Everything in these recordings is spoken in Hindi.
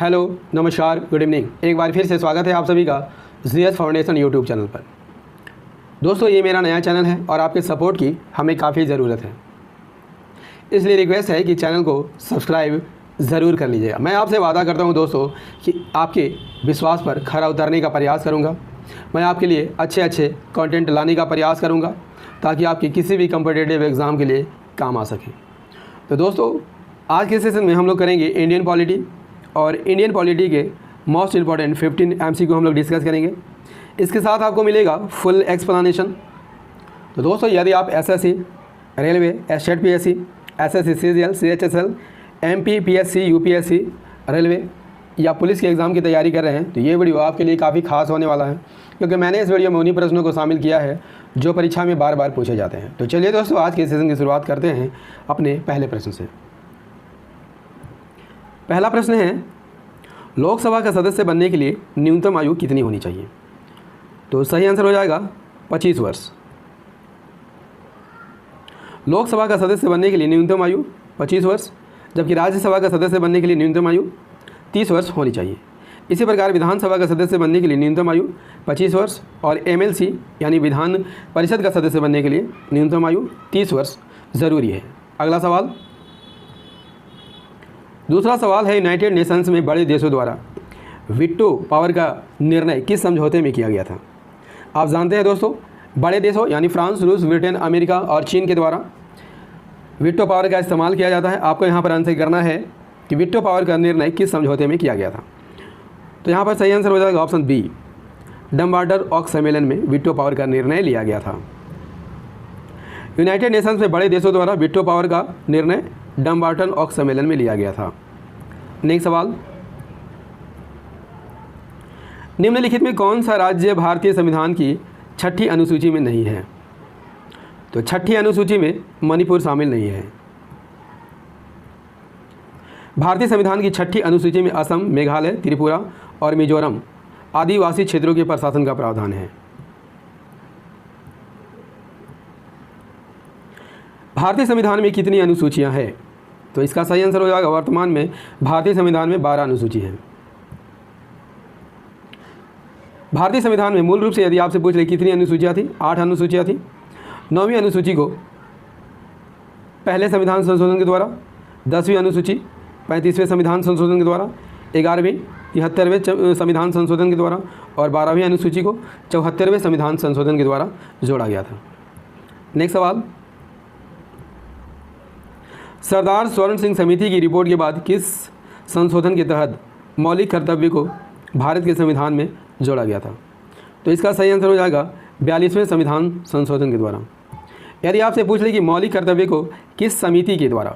हेलो, नमस्कार, गुड इवनिंग। एक बार फिर से स्वागत है आप सभी का जीएस फाउंडेशन यूट्यूब चैनल पर। दोस्तों, ये मेरा नया चैनल है और आपके सपोर्ट की हमें काफ़ी ज़रूरत है, इसलिए रिक्वेस्ट है कि चैनल को सब्सक्राइब ज़रूर कर लीजिएगा। मैं आपसे वादा करता हूँ दोस्तों कि आपके विश्वास पर खरा उतरने का प्रयास करूँगा। मैं आपके लिए अच्छे कंटेंट लाने का प्रयास करूँगा ताकि आपकी किसी भी कॉम्पिटिटिव एग्ज़ाम के लिए काम आ सके। तो दोस्तों, आज के सेशन में हम लोग करेंगे इंडियन पॉलिटी, और इंडियन पॉलिटी के मोस्ट इंपॉर्टेंट 15 MCQ हम लोग डिस्कस करेंगे। इसके साथ आपको मिलेगा फुल एक्सप्लेनेशन। तो दोस्तों, यदि आप SSC, railway, state PSC, SSC CGL, CHSL, MP PSC, UPSC, railway या पुलिस के एग्ज़ाम की तैयारी कर रहे हैं तो ये वीडियो आपके लिए काफ़ी खास होने वाला है, क्योंकि मैंने इस वीडियो में उन्हीं प्रश्नों को शामिल किया है जो परीक्षा में बार बार पूछे जाते हैं। तो चलिए दोस्तों, आज के सेशन की शुरुआत करते हैं अपने पहले प्रश्न से। पहला प्रश्न है, लोकसभा का सदस्य बनने के लिए न्यूनतम आयु कितनी होनी चाहिए? तो सही आंसर हो जाएगा 25 वर्ष। लोकसभा का सदस्य बनने के लिए न्यूनतम आयु 25 वर्ष, जबकि राज्यसभा का सदस्य बनने के लिए न्यूनतम आयु 30 वर्ष होनी चाहिए। इसी प्रकार विधानसभा का सदस्य बनने के लिए न्यूनतम आयु 25 वर्ष और MLC यानी विधान परिषद का सदस्य बनने के लिए न्यूनतम आयु 30 वर्ष ज़रूरी है। अगला सवाल, दूसरा सवाल है, यूनाइटेड नेशंस में बड़े देशों द्वारा वीटो पावर का निर्णय किस समझौते में किया गया था? आप जानते हैं दोस्तों, बड़े देशों यानी फ्रांस, रूस, ब्रिटेन, अमेरिका और चीन के द्वारा वीटो पावर का इस्तेमाल किया जाता है। आपको यहाँ पर आंसर करना है कि वीटो पावर का निर्णय किस समझौते में किया गया था। तो यहाँ पर सही आंसर हो जाएगा ऑप्शन बी, डम्बार्टर ऑक्स सम्मेलन में वीटो पावर का निर्णय लिया गया था। यूनाइटेड नेशंस में बड़े देशों द्वारा वीटो पावर का निर्णय डम्बार्टन ऑक्स सम्मेलन में लिया गया था। नेक्स्ट सवाल, निम्नलिखित में कौन सा राज्य भारतीय संविधान की 6ठी अनुसूची में नहीं है? तो 6ठी अनुसूची में मणिपुर शामिल नहीं है। भारतीय संविधान की 6ठी अनुसूची में असम, मेघालय, त्रिपुरा और मिजोरम आदिवासी क्षेत्रों के प्रशासन का प्रावधान है। भारतीय संविधान में कितनी अनुसूचियां हैं? तो इसका सही आंसर हो जाएगा, वर्तमान में भारतीय संविधान में 12 अनुसूची हैं। भारतीय संविधान में मूल रूप से यदि आपसे पूछ ले कितनी अनुसूचियां थी, 8 अनुसूचियां थी। 9वीं अनुसूची को पहले संविधान संशोधन के द्वारा, 10वीं अनुसूची 35वें संविधान संशोधन के द्वारा, 11वीं 73वें संविधान संशोधन के द्वारा और 12वीं अनुसूची को 74वें संविधान संशोधन के द्वारा जोड़ा गया था। नेक्स्ट सवाल, सरदार स्वर्ण सिंह समिति की रिपोर्ट के बाद किस संशोधन के तहत मौलिक कर्तव्य को भारत के संविधान में जोड़ा गया था? तो इसका सही आंसर हो जाएगा 42वें संविधान संशोधन के द्वारा। यदि आपसे पूछ ले कि मौलिक कर्तव्य को किस समिति के द्वारा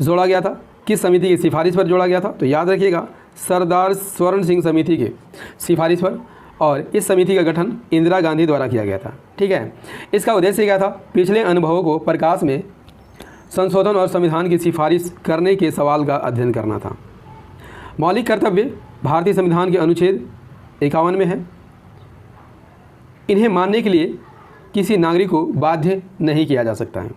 जोड़ा गया था, किस समिति की सिफारिश पर जोड़ा गया था, तो याद रखिएगा सरदार स्वर्ण सिंह समिति के सिफारिश पर, और इस समिति का गठन इंदिरा गांधी द्वारा किया गया था। ठीक है, इसका उद्देश्य क्या था? पिछले अनुभवों को प्रकाश में संशोधन और संविधान की सिफारिश करने के सवाल का अध्ययन करना था। मौलिक कर्तव्य भारतीय संविधान के अनुच्छेद 51 में है। इन्हें मानने के लिए किसी नागरिक को बाध्य नहीं किया जा सकता है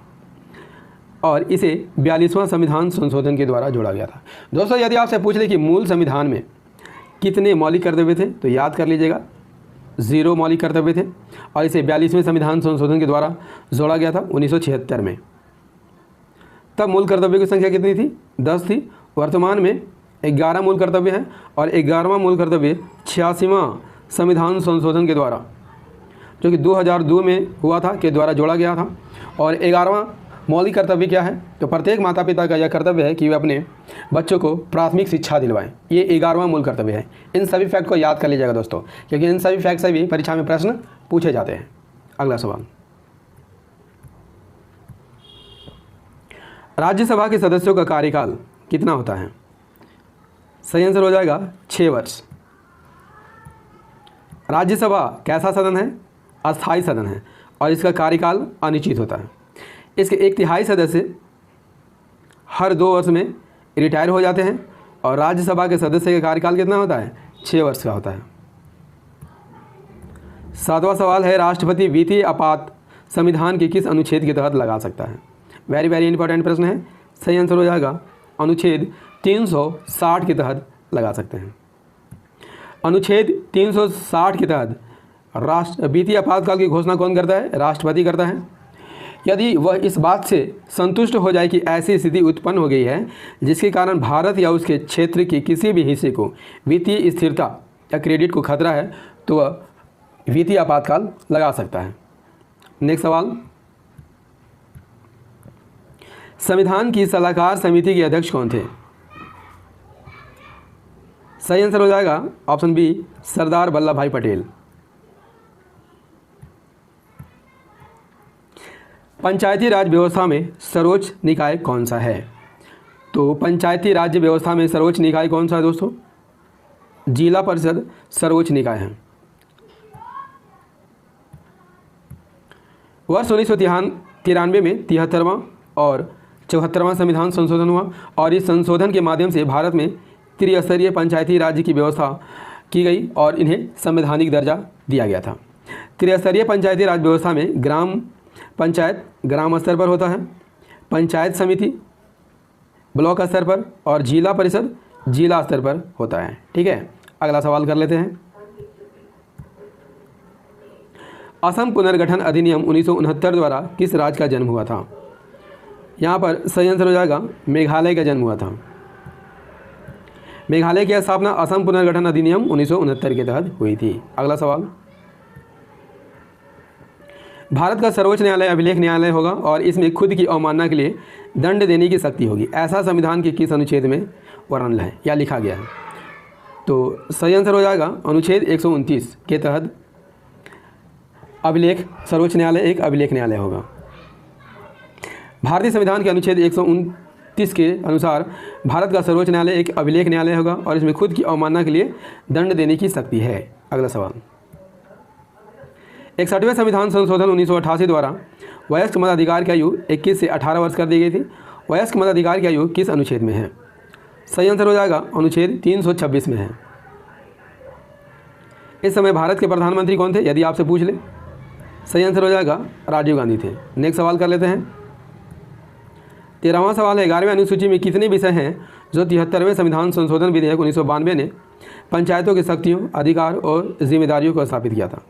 और इसे 42वां संविधान संशोधन के द्वारा जोड़ा गया था। दोस्तों, यदि आपसे पूछ ले कि मूल संविधान में कितने मौलिक कर्तव्य थे, तो याद कर लीजिएगा 0 मौलिक कर्तव्य थे और इसे 42वें संविधान संशोधन के द्वारा जोड़ा गया था 1976 में। तब मूल कर्तव्य की संख्या कितनी थी? 10 थी। वर्तमान में 11 मूल कर्तव्य हैं और 11वां मूल कर्तव्य 86वां संविधान संशोधन के द्वारा, जो कि 2002 में हुआ था, के द्वारा जोड़ा गया था। और 11वां मौलिक कर्तव्य क्या है? तो प्रत्येक माता पिता का यह कर्तव्य है कि वे अपने बच्चों को प्राथमिक शिक्षा दिलवाएं। ये 11वां मूल कर्तव्य है। इन सभी फैक्ट को याद कर लीजिएगा दोस्तों, क्योंकि इन सभी फैक्ट से भी परीक्षा में प्रश्न पूछे जाते हैं। अगला सवाल, राज्यसभा के सदस्यों का कार्यकाल कितना होता है? सही आंसर हो जाएगा 6 वर्ष। राज्यसभा कैसा सदन है? अस्थायी सदन है और इसका कार्यकाल अनिश्चित होता है। इसके 1/3 सदस्य हर 2 वर्ष में रिटायर हो जाते हैं और राज्यसभा के सदस्य का कार्यकाल कितना होता है? 6 वर्ष का होता है। 7वां सवाल है, राष्ट्रपति वित्तीय आपात संविधान के किस अनुच्छेद के तहत लगा सकता है? वेरी इंपॉर्टेंट प्रश्न है। सही आंसर हो जाएगा अनुच्छेद 360 के तहत लगा सकते हैं। अनुच्छेद 360 के तहत वित्तीय आपातकाल की घोषणा कौन करता है? राष्ट्रपति करता है। यदि वह इस बात से संतुष्ट हो जाए कि ऐसी स्थिति उत्पन्न हो गई है जिसके कारण भारत या उसके क्षेत्र के किसी भी हिस्से को वित्तीय स्थिरता या क्रेडिट को खतरा है, तो वह वित्तीय आपातकाल लगा सकता है। नेक्स्ट सवाल, संविधान की सलाहकार समिति के अध्यक्ष कौन थे? सही आंसर हो जाएगा ऑप्शन बी, सरदार वल्लभ भाई पटेल। पंचायती राज व्यवस्था में सर्वोच्च निकाय कौन सा है? तो पंचायती राज्य व्यवस्था में सर्वोच्च निकाय कौन सा है दोस्तों? जिला परिषद सर्वोच्च निकाय है। वर्ष 1993 में 73वां और 74वां संविधान संशोधन हुआ और इस संशोधन के माध्यम से भारत में त्रिस्तरीय पंचायती राज्य की व्यवस्था की गई और इन्हें संवैधानिक दर्जा दिया गया था। त्रिस्तरीय पंचायती राज व्यवस्था में ग्राम पंचायत ग्राम स्तर पर होता है, पंचायत समिति ब्लॉक स्तर पर और जिला परिषद जिला स्तर पर होता है। ठीक है, अगला सवाल कर लेते हैं। असम पुनर्गठन अधिनियम 1969 द्वारा किस राज्य का जन्म हुआ था? यहाँ पर सही आंसर हो जाएगा मेघालय का जन्म हुआ था। मेघालय की स्थापना असम पुनर्गठन अधिनियम 1969 के तहत हुई थी। अगला सवाल, भारत का सर्वोच्च न्यायालय अभिलेख न्यायालय होगा और इसमें खुद की अवमानना के लिए दंड देने की शक्ति होगी। ऐसा संविधान के किस अनुच्छेद में वर्णन है या लिखा गया है? तो सही आंसर हो जाएगा अनुच्छेद 129 के तहत अभिलेख सर्वोच्च न्यायालय एक अभिलेख न्यायालय होगा। भारतीय संविधान के अनुच्छेद 129 के अनुसार भारत का सर्वोच्च न्यायालय एक अभिलेख न्यायालय होगा और इसमें खुद की अवमानना के लिए दंड देने की शक्ति है। अगला सवाल, 61वें संविधान संशोधन 1988 द्वारा वयस्क मताधिकार की आयु 21 से 18 वर्ष कर दी गई थी। वयस्क मताधिकार की आयु किस अनुच्छेद में है? सही आंसर हो जाएगा अनुच्छेद 326 में है। इस समय भारत के प्रधानमंत्री कौन थे यदि आपसे पूछ ले? सही आंसर हो जाएगा राजीव गांधी थे। नेक्स्ट सवाल कर लेते हैं। 13वां सवाल है, 11वें अनुसूची में कितने विषय हैं जो 73वें संविधान संशोधन विधेयक 1992 ने पंचायतों की शक्तियों, अधिकार और जिम्मेदारियों को स्थापित किया था?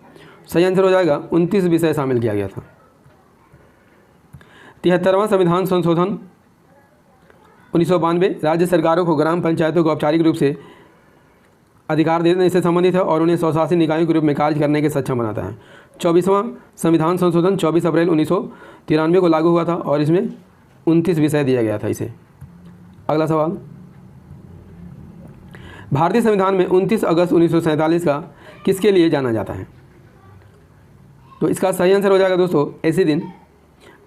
सही आंसर हो जाएगा 29 विषय शामिल किया गया था। 73वां संविधान संशोधन 1992 राज्य सरकारों को ग्राम पंचायतों को औपचारिक रूप से अधिकार देने से संबंधित है और उन्हें स्वशासी निकायों के रूप में कार्य करने के सक्षम बनाता है। 24वां संविधान संशोधन 24 अप्रैल 1993 को लागू हुआ था और इसमें 29 विषय दिया गया था इसे। अगला सवाल, भारतीय संविधान में 29 अगस्त 1947 का किसके लिए जाना जाता है? तो इसका सही आंसर हो जाएगा दोस्तों, इसी दिन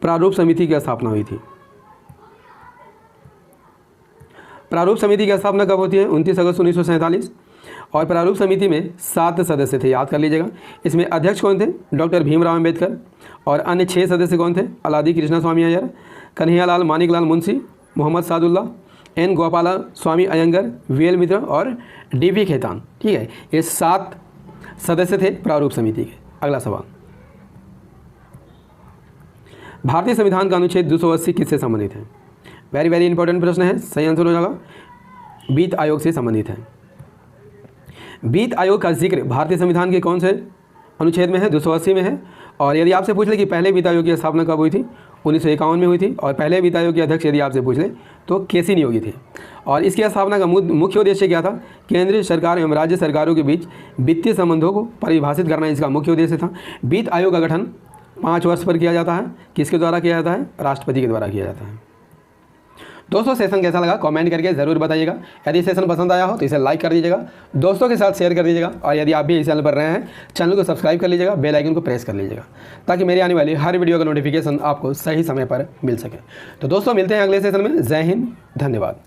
प्रारूप समिति की स्थापना हुई थी। प्रारूप समिति की स्थापना कब होती है? 29 अगस्त 1947 और प्रारूप समिति में 7 सदस्य थे, याद कर लीजिएगा। इसमें अध्यक्ष कौन थे? डॉक्टर भीमराव अम्बेडकर। और अन्य 6 सदस्य कौन थे? अलादी कृष्णा स्वामी अय्यर, कन्हैयालाल मानिकलाल मुंशी, मोहम्मद सादुल्ला, एन गोपाला स्वामी अयंगर, वीएल मित्र और डीवी खेतान। ठीक है, ये 7 सदस्य थे प्रारूप समिति के। अगला सवाल, भारतीय संविधान का अनुच्छेद 280 किससे संबंधित है? वेरी वेरी इंपॉर्टेंट प्रश्न है। सही आंसर हो जाएगा वित्त आयोग से संबंधित है। वित्त आयोग का जिक्र भारतीय संविधान के कौन से अनुच्छेद में है? 280 में है। और यदि आपसे पूछ ले कि पहले वित्त आयोग की स्थापना कब हुई थी? 1951 में हुई थी। और पहले वित्त आयोग के अध्यक्ष यदि आपसे पूछ ले तो केसी नियोगी थे। और इसकी स्थापना का मुख्य उद्देश्य क्या था? केंद्रीय सरकार एवं राज्य सरकारों के बीच वित्तीय संबंधों को परिभाषित करना इसका मुख्य उद्देश्य था। वित्त आयोग का गठन 5 वर्ष पर किया जाता है। किसके द्वारा किया जाता है? राष्ट्रपति के द्वारा किया जाता है। दोस्तों सेशन कैसा लगा कमेंट करके ज़रूर बताइएगा। यदि सेशन पसंद आया हो तो इसे लाइक कर दीजिएगा, दोस्तों के साथ शेयर कर दीजिएगा और यदि आप भी इस चैनल पर रहे हैं चैनल को सब्सक्राइब कर लीजिएगा, बेल आइकन को प्रेस कर लीजिएगा ताकि मेरी आने वाली हर वीडियो का नोटिफिकेशन आपको सही समय पर मिल सके। तो दोस्तों मिलते हैं अगले सेशन में। जय हिंद, धन्यवाद।